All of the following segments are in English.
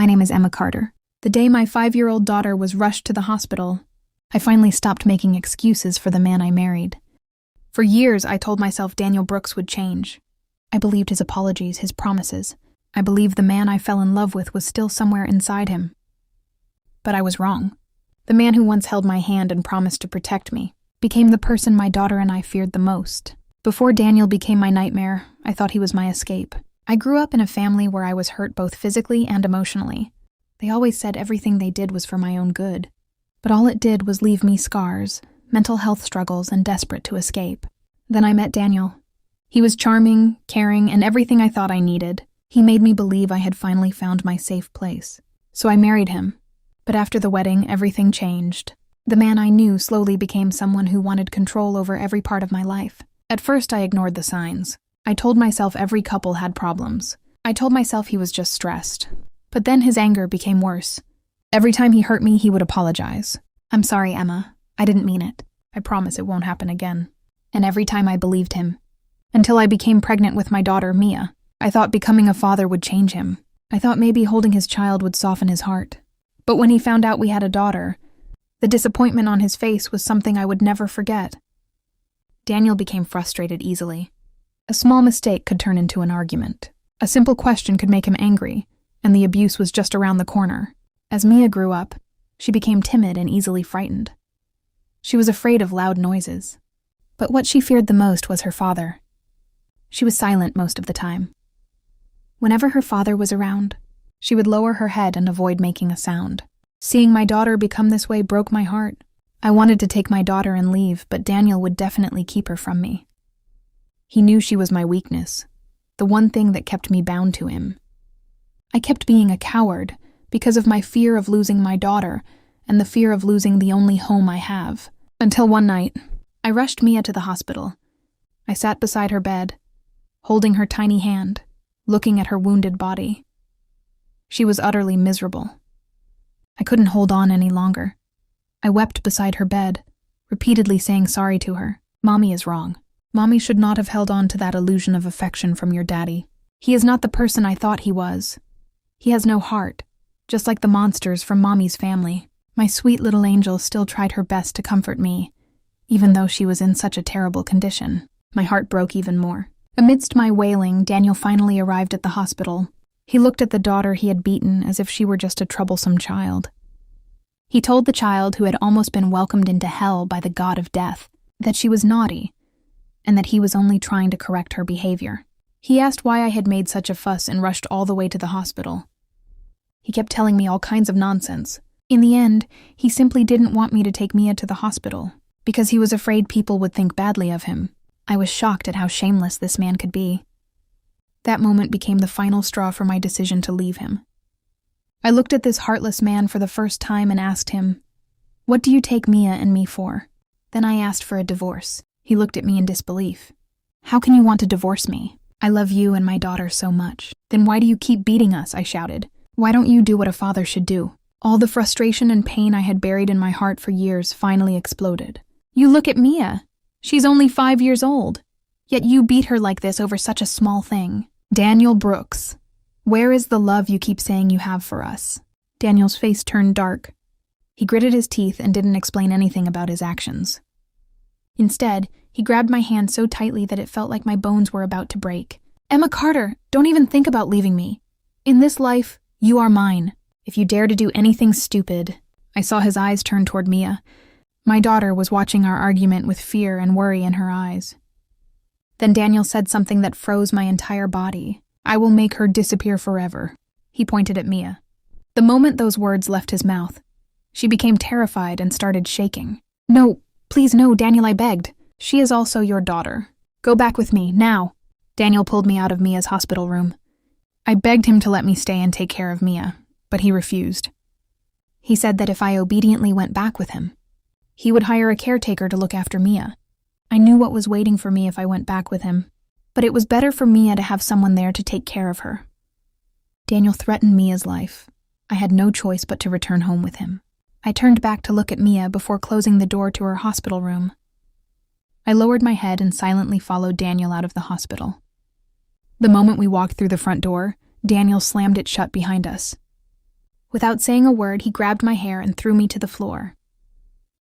My name is Emma Carter. The day my 5-year-old daughter was rushed to the hospital, I finally stopped making excuses for the man I married. For years, I told myself Daniel Brooks would change. I believed his apologies, his promises. I believed the man I fell in love with was still somewhere inside him. But I was wrong. The man who once held my hand and promised to protect me became the person my daughter and I feared the most. Before Daniel became my nightmare, I thought he was my escape. I grew up in a family where I was hurt both physically and emotionally. They always said everything they did was for my own good. But all it did was leave me scars, mental health struggles, and desperate to escape. Then I met Daniel. He was charming, caring, and everything I thought I needed. He made me believe I had finally found my safe place. So I married him. But after the wedding, everything changed. The man I knew slowly became someone who wanted control over every part of my life. At first, I ignored the signs. I told myself every couple had problems. I told myself he was just stressed. But then his anger became worse. Every time he hurt me, he would apologize. "I'm sorry, Emma. I didn't mean it. I promise it won't happen again." And every time I believed him. Until I became pregnant with my daughter, Mia. I thought becoming a father would change him. I thought maybe holding his child would soften his heart. But when he found out we had a daughter, the disappointment on his face was something I would never forget. Daniel became frustrated easily. A small mistake could turn into an argument. A simple question could make him angry, and the abuse was just around the corner. As Mia grew up, she became timid and easily frightened. She was afraid of loud noises. But what she feared the most was her father. She was silent most of the time. Whenever her father was around, she would lower her head and avoid making a sound. Seeing my daughter become this way broke my heart. I wanted to take my daughter and leave, but Daniel would definitely keep her from me. He knew she was my weakness, the one thing that kept me bound to him. I kept being a coward because of my fear of losing my daughter and the fear of losing the only home I have. Until one night, I rushed Mia to the hospital. I sat beside her bed, holding her tiny hand, looking at her wounded body. She was utterly miserable. I couldn't hold on any longer. I wept beside her bed, repeatedly saying sorry to her. "Mommy is wrong. Mommy should not have held on to that illusion of affection from your daddy. He is not the person I thought he was. He has no heart, just like the monsters from Mommy's family." My sweet little angel still tried her best to comfort me, even though she was in such a terrible condition. My heart broke even more. Amidst my wailing, Daniel finally arrived at the hospital. He looked at the daughter he had beaten as if she were just a troublesome child. He told the child, who had almost been welcomed into hell by the god of death, that she was naughty, and that he was only trying to correct her behavior. He asked why I had made such a fuss and rushed all the way to the hospital. He kept telling me all kinds of nonsense. In the end, he simply didn't want me to take Mia to the hospital, because he was afraid people would think badly of him. I was shocked at how shameless this man could be. That moment became the final straw for my decision to leave him. I looked at this heartless man for the first time and asked him, "What do you take Mia and me for?" Then I asked for a divorce. He looked at me in disbelief. "How can you want to divorce me? I love you and my daughter so much." "Then why do you keep beating us?" I shouted. "Why don't you do what a father should do?" All the frustration and pain I had buried in my heart for years finally exploded. "You look at Mia. She's only 5 years old. Yet you beat her like this over such a small thing. Daniel Brooks, where is the love you keep saying you have for us?" Daniel's face turned dark. He gritted his teeth and didn't explain anything about his actions. Instead, he grabbed my hand so tightly that it felt like my bones were about to break. "Emma Carter, don't even think about leaving me. In this life, you are mine. If you dare to do anything stupid..." I saw his eyes turn toward Mia. My daughter was watching our argument with fear and worry in her eyes. Then Daniel said something that froze my entire body. "I will make her disappear forever." He pointed at Mia. The moment those words left his mouth, she became terrified and started shaking. "No, please no, Daniel," I begged. "She is also your daughter. Go back with me, now." Daniel pulled me out of Mia's hospital room. I begged him to let me stay and take care of Mia, but he refused. He said that if I obediently went back with him, he would hire a caretaker to look after Mia. I knew what was waiting for me if I went back with him, but it was better for Mia to have someone there to take care of her. Daniel threatened Mia's life. I had no choice but to return home with him. I turned back to look at Mia before closing the door to her hospital room. I lowered my head and silently followed Daniel out of the hospital. The moment we walked through the front door, Daniel slammed it shut behind us. Without saying a word, he grabbed my hair and threw me to the floor.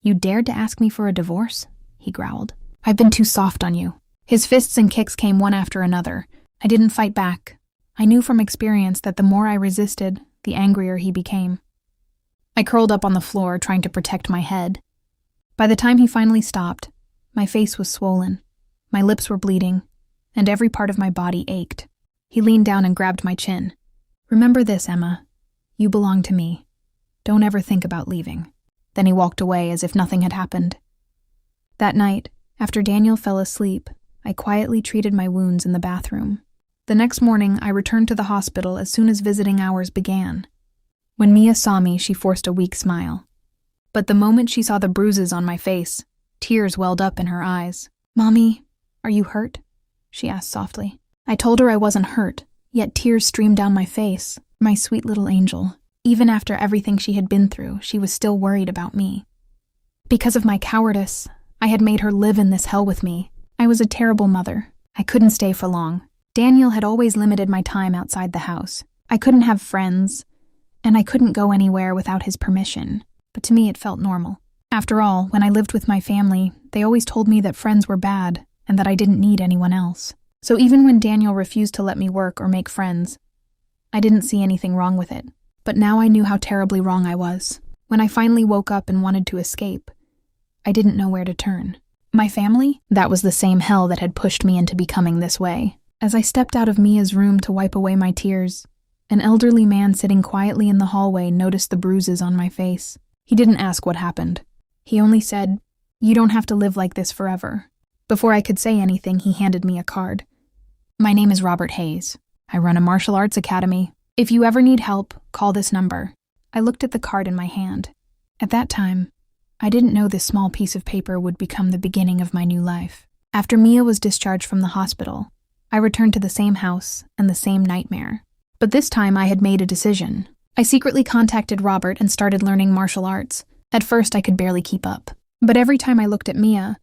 "You dared to ask me for a divorce?" he growled. "I've been too soft on you." His fists and kicks came one after another. I didn't fight back. I knew from experience that the more I resisted, the angrier he became. I curled up on the floor, trying to protect my head. By the time he finally stopped, my face was swollen, my lips were bleeding, and every part of my body ached. He leaned down and grabbed my chin. "Remember this, Emma. You belong to me. Don't ever think about leaving." Then he walked away as if nothing had happened. That night, after Daniel fell asleep, I quietly treated my wounds in the bathroom. The next morning, I returned to the hospital as soon as visiting hours began. When Mia saw me, she forced a weak smile. But the moment she saw the bruises on my face, tears welled up in her eyes. "Mommy, are you hurt?" she asked softly. I told her I wasn't hurt, yet tears streamed down my face. My sweet little angel. Even after everything she had been through, she was still worried about me. Because of my cowardice, I had made her live in this hell with me. I was a terrible mother. I couldn't stay for long. Daniel had always limited my time outside the house. I couldn't have friends, and I couldn't go anywhere without his permission. But to me, it felt normal. After all, when I lived with my family, they always told me that friends were bad and that I didn't need anyone else. So even when Daniel refused to let me work or make friends, I didn't see anything wrong with it. But now I knew how terribly wrong I was. When I finally woke up and wanted to escape, I didn't know where to turn. My family? That was the same hell that had pushed me into becoming this way. As I stepped out of Mia's room to wipe away my tears, an elderly man sitting quietly in the hallway noticed the bruises on my face. He didn't ask what happened. He only said, "You don't have to live like this forever." Before I could say anything, he handed me a card. "My name is Robert Hayes. I run a martial arts academy. If you ever need help, call this number." I looked at the card in my hand. At that time, I didn't know this small piece of paper would become the beginning of my new life. After Mia was discharged from the hospital, I returned to the same house and the same nightmare. But this time I had made a decision. I secretly contacted Robert and started learning martial arts. At first I could barely keep up. But every time I looked at Mia,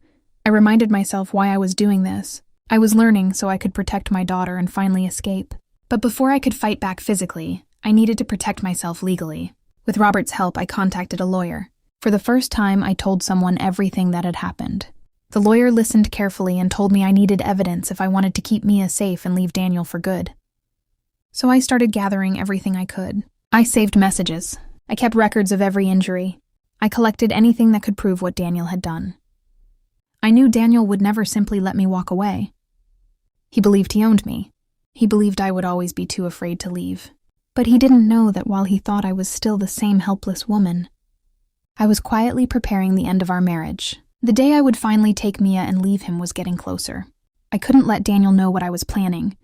I reminded myself why I was doing this. I was learning so I could protect my daughter and finally escape. But before I could fight back physically, I needed to protect myself legally. With Robert's help, I contacted a lawyer. For the first time, I told someone everything that had happened. The lawyer listened carefully and told me I needed evidence if I wanted to keep Mia safe and leave Daniel for good. So I started gathering everything I could. I saved messages. I kept records of every injury. I collected anything that could prove what Daniel had done. I knew Daniel would never simply let me walk away. He believed he owned me. He believed I would always be too afraid to leave. But he didn't know that while he thought I was still the same helpless woman, I was quietly preparing the end of our marriage. The day I would finally take Mia and leave him was getting closer. I couldn't let Daniel know what I was planning.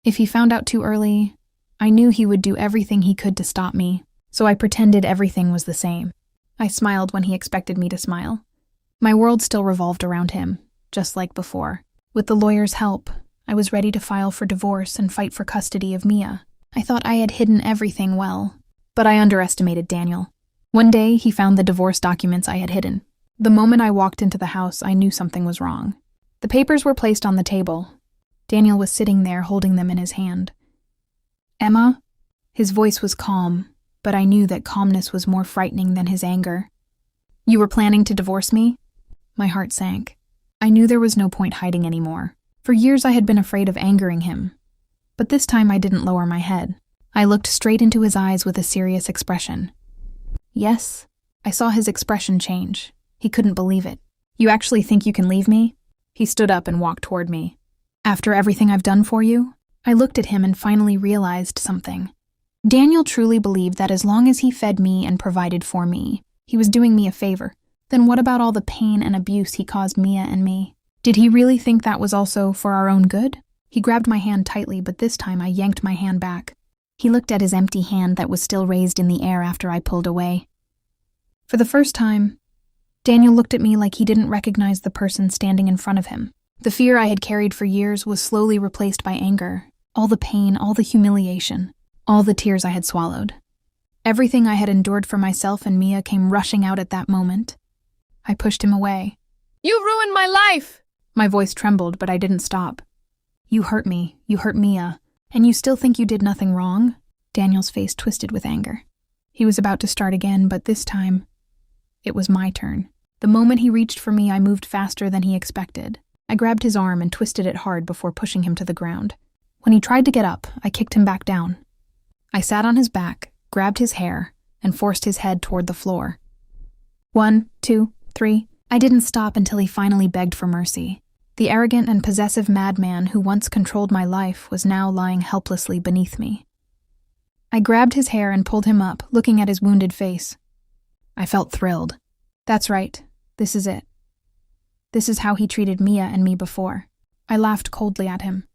If he found out too early, I knew he would do everything he could to stop me, so I pretended everything was the same. I smiled when he expected me to smile. My world still revolved around him, just like before. With the lawyer's help, I was ready to file for divorce and fight for custody of Mia. I thought I had hidden everything well, but I underestimated Daniel. One day, he found the divorce documents I had hidden. The moment I walked into the house, I knew something was wrong. The papers were placed on the table. Daniel was sitting there holding them in his hand. "Emma?" His voice was calm, but I knew that calmness was more frightening than his anger. "You were planning to divorce me?" My heart sank. I knew there was no point hiding anymore. For years I had been afraid of angering him, but this time I didn't lower my head. I looked straight into his eyes with a serious expression. "Yes." I saw his expression change. He couldn't believe it. "You actually think you can leave me?" He stood up and walked toward me. "After everything I've done for you?" I looked at him and finally realized something. Daniel truly believed that as long as he fed me and provided for me, he was doing me a favor. Then what about all the pain and abuse he caused Mia and me? Did he really think that was also for our own good? He grabbed my hand tightly, but this time I yanked my hand back. He looked at his empty hand that was still raised in the air after I pulled away. For the first time, Daniel looked at me like he didn't recognize the person standing in front of him. The fear I had carried for years was slowly replaced by anger. All the pain, all the humiliation, all the tears I had swallowed. Everything I had endured for myself and Mia came rushing out at that moment. I pushed him away. "You ruined my life!" My voice trembled, but I didn't stop. "You hurt me, you hurt Mia, and you still think you did nothing wrong?" Daniel's face twisted with anger. He was about to start again, but this time, it was my turn. The moment he reached for me, I moved faster than he expected. I grabbed his arm and twisted it hard before pushing him to the ground. When he tried to get up, I kicked him back down. I sat on his back, grabbed his hair, and forced his head toward the floor. 1, 2, 3. I didn't stop until he finally begged for mercy. The arrogant and possessive madman who once controlled my life was now lying helplessly beneath me. I grabbed his hair and pulled him up, looking at his wounded face. I felt thrilled. That's right. This is it. This is how he treated Mia and me before. I laughed coldly at him.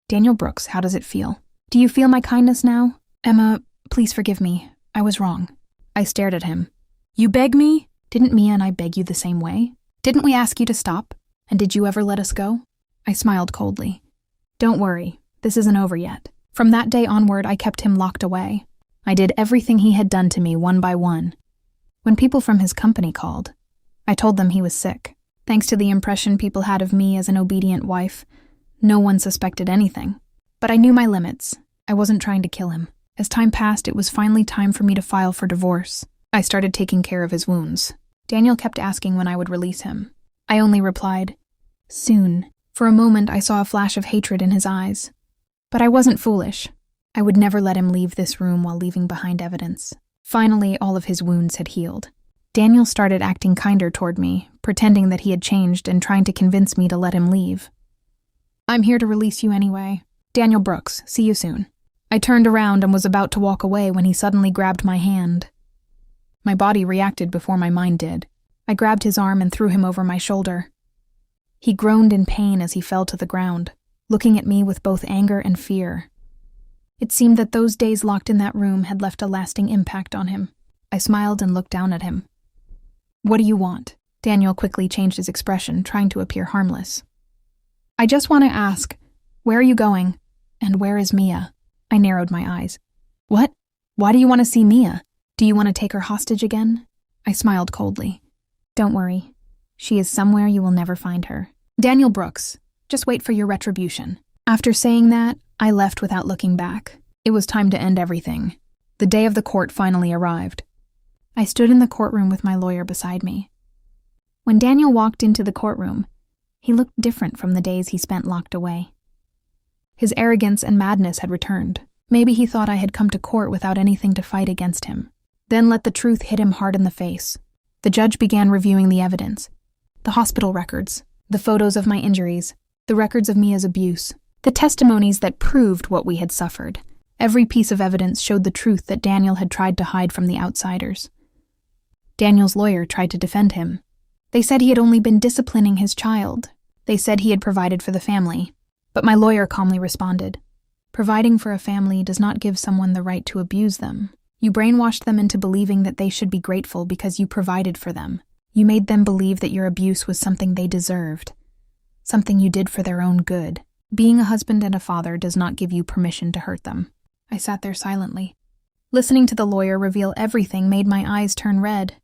Daniel Brooks, how does it feel? Do you feel my kindness now? Emma, please forgive me. I was wrong. I stared at him. You beg me? Didn't Mia and I beg you the same way? Didn't we ask you to stop? And did you ever let us go? I smiled coldly. Don't worry, this isn't over yet. From that day onward, I kept him locked away. I did everything he had done to me one by one. When people from his company called, I told them he was sick. Thanks to the impression people had of me as an obedient wife, no one suspected anything. But I knew my limits. I wasn't trying to kill him. As time passed, it was finally time for me to file for divorce. I started taking care of his wounds. Daniel kept asking when I would release him. I only replied, soon. For a moment, I saw a flash of hatred in his eyes. But I wasn't foolish. I would never let him leave this room while leaving behind evidence. Finally, all of his wounds had healed. Daniel started acting kinder toward me, pretending that he had changed and trying to convince me to let him leave. I'm here to release you anyway. Daniel Brooks, see you soon. I turned around and was about to walk away when he suddenly grabbed my hand. My body reacted before my mind did. I grabbed his arm and threw him over my shoulder. He groaned in pain as he fell to the ground, looking at me with both anger and fear. It seemed that those days locked in that room had left a lasting impact on him. I smiled and looked down at him. What do you want? Daniel quickly changed his expression, trying to appear harmless. I just want to ask, where are you going? And where is Mia? I narrowed my eyes. What? Why do you want to see Mia? Do you want to take her hostage again? I smiled coldly. Don't worry. She is somewhere you will never find her. Daniel Brooks, just wait for your retribution. After saying that, I left without looking back. It was time to end everything. The day of the court finally arrived. I stood in the courtroom with my lawyer beside me. When Daniel walked into the courtroom, he looked different from the days he spent locked away. His arrogance and madness had returned. Maybe he thought I had come to court without anything to fight against him. Then let the truth hit him hard in the face. The judge began reviewing the evidence. The hospital records, the photos of my injuries, the records of Mia's abuse, the testimonies that proved what we had suffered. Every piece of evidence showed the truth that Daniel had tried to hide from the outsiders. Daniel's lawyer tried to defend him. They said he had only been disciplining his child. They said he had provided for the family. But my lawyer calmly responded, providing for a family does not give someone the right to abuse them. You brainwashed them into believing that they should be grateful because you provided for them. You made them believe that your abuse was something they deserved, something you did for their own good. Being a husband and a father does not give you permission to hurt them. I sat there silently. Listening to the lawyer reveal everything made my eyes turn red.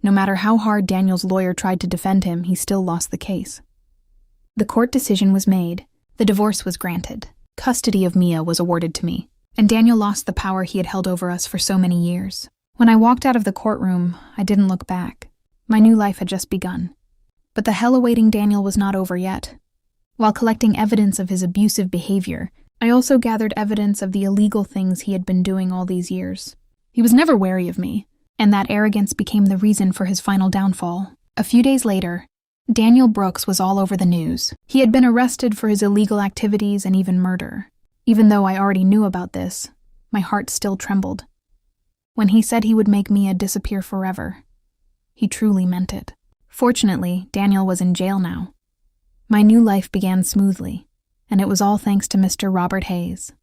No matter how hard Daniel's lawyer tried to defend him, he still lost the case. The court decision was made. The divorce was granted. Custody of Mia was awarded to me, and Daniel lost the power he had held over us for so many years. When I walked out of the courtroom, I didn't look back. My new life had just begun. But the hell awaiting Daniel was not over yet. While collecting evidence of his abusive behavior, I also gathered evidence of the illegal things he had been doing all these years. He was never wary of me, and that arrogance became the reason for his final downfall. A few days later, Daniel Brooks was all over the news. He had been arrested for his illegal activities and even murder. Even though I already knew about this, my heart still trembled. When he said he would make Mia disappear forever, he truly meant it. Fortunately, Daniel was in jail now. My new life began smoothly, and it was all thanks to Mr. Robert Hayes.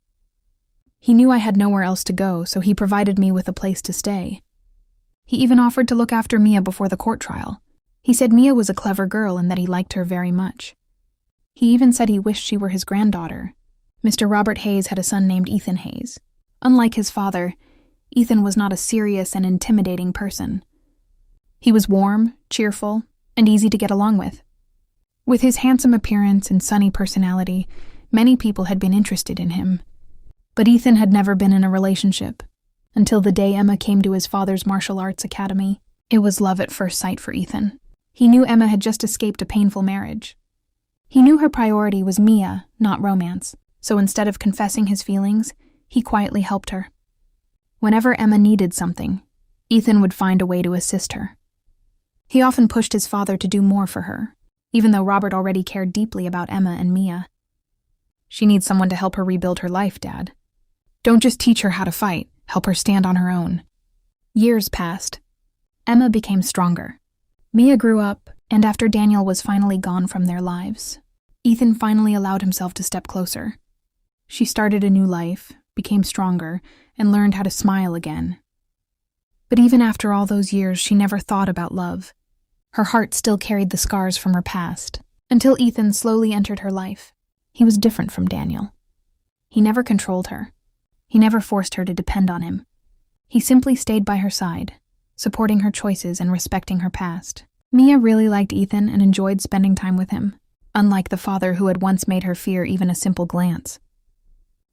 He knew I had nowhere else to go, so he provided me with a place to stay. He even offered to look after Mia before the court trial. He said Mia was a clever girl and that he liked her very much. He even said he wished she were his granddaughter. Mr. Robert Hayes had a son named Ethan Hayes. Unlike his father, Ethan was not a serious and intimidating person. He was warm, cheerful, and easy to get along with. With his handsome appearance and sunny personality, many people had been interested in him. But Ethan had never been in a relationship, until the day Emma came to his father's martial arts academy. It was love at first sight for Ethan. He knew Emma had just escaped a painful marriage. He knew her priority was Mia, not romance, so instead of confessing his feelings, he quietly helped her. Whenever Emma needed something, Ethan would find a way to assist her. He often pushed his father to do more for her, even though Robert already cared deeply about Emma and Mia. "She needs someone to help her rebuild her life, Dad. Don't just teach her how to fight, help her stand on her own." Years passed. Emma became stronger. Mia grew up, and after Daniel was finally gone from their lives, Ethan finally allowed himself to step closer. She started a new life, became stronger, and learned how to smile again. But even after all those years, she never thought about love. Her heart still carried the scars from her past, until Ethan slowly entered her life. He was different from Daniel. He never controlled her. He never forced her to depend on him. He simply stayed by her side, supporting her choices and respecting her past. Mia really liked Ethan and enjoyed spending time with him, unlike the father who had once made her fear even a simple glance.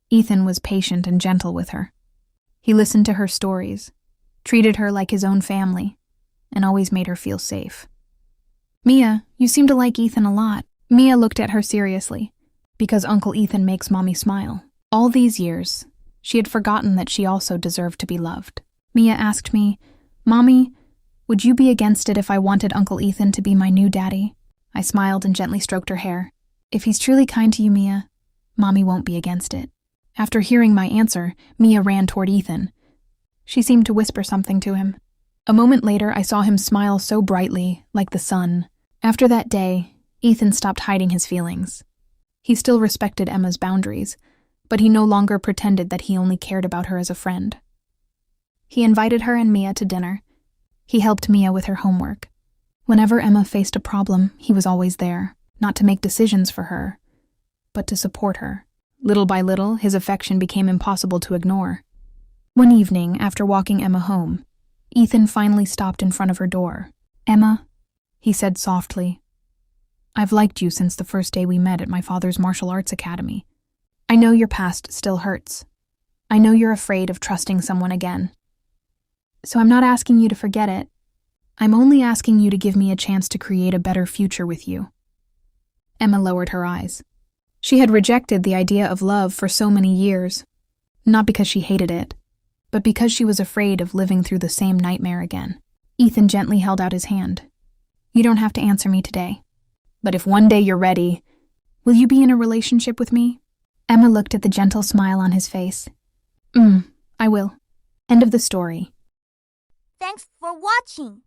Ethan was patient and gentle with her. He listened to her stories, treated her like his own family, and always made her feel safe. "Mia, you seem to like Ethan a lot." Mia looked at her seriously, because Uncle Ethan makes Mommy smile. All these years, she had forgotten that she also deserved to be loved. Mia asked me, "Mommy, would you be against it if I wanted Uncle Ethan to be my new daddy?" I smiled and gently stroked her hair. "If he's truly kind to you, Mia, Mommy won't be against it." After hearing my answer, Mia ran toward Ethan. She seemed to whisper something to him. A moment later, I saw him smile so brightly, like the sun. After that day, Ethan stopped hiding his feelings. He still respected Emma's boundaries, but he no longer pretended that he only cared about her as a friend. He invited her and Mia to dinner. He helped Mia with her homework. Whenever Emma faced a problem, he was always there, not to make decisions for her, but to support her. Little by little, his affection became impossible to ignore. One evening, after walking Emma home, Ethan finally stopped in front of her door. "Emma," he said softly, "I've liked you since the first day we met at my father's martial arts academy. I know your past still hurts. I know you're afraid of trusting someone again. So I'm not asking you to forget it. I'm only asking you to give me a chance to create a better future with you." Emma lowered her eyes. She had rejected the idea of love for so many years, not because she hated it, but because she was afraid of living through the same nightmare again. Ethan gently held out his hand. "You don't have to answer me today, but if one day you're ready, will you be in a relationship with me?" Emma looked at the gentle smile on his face. I will." End of the story. Thanks for watching.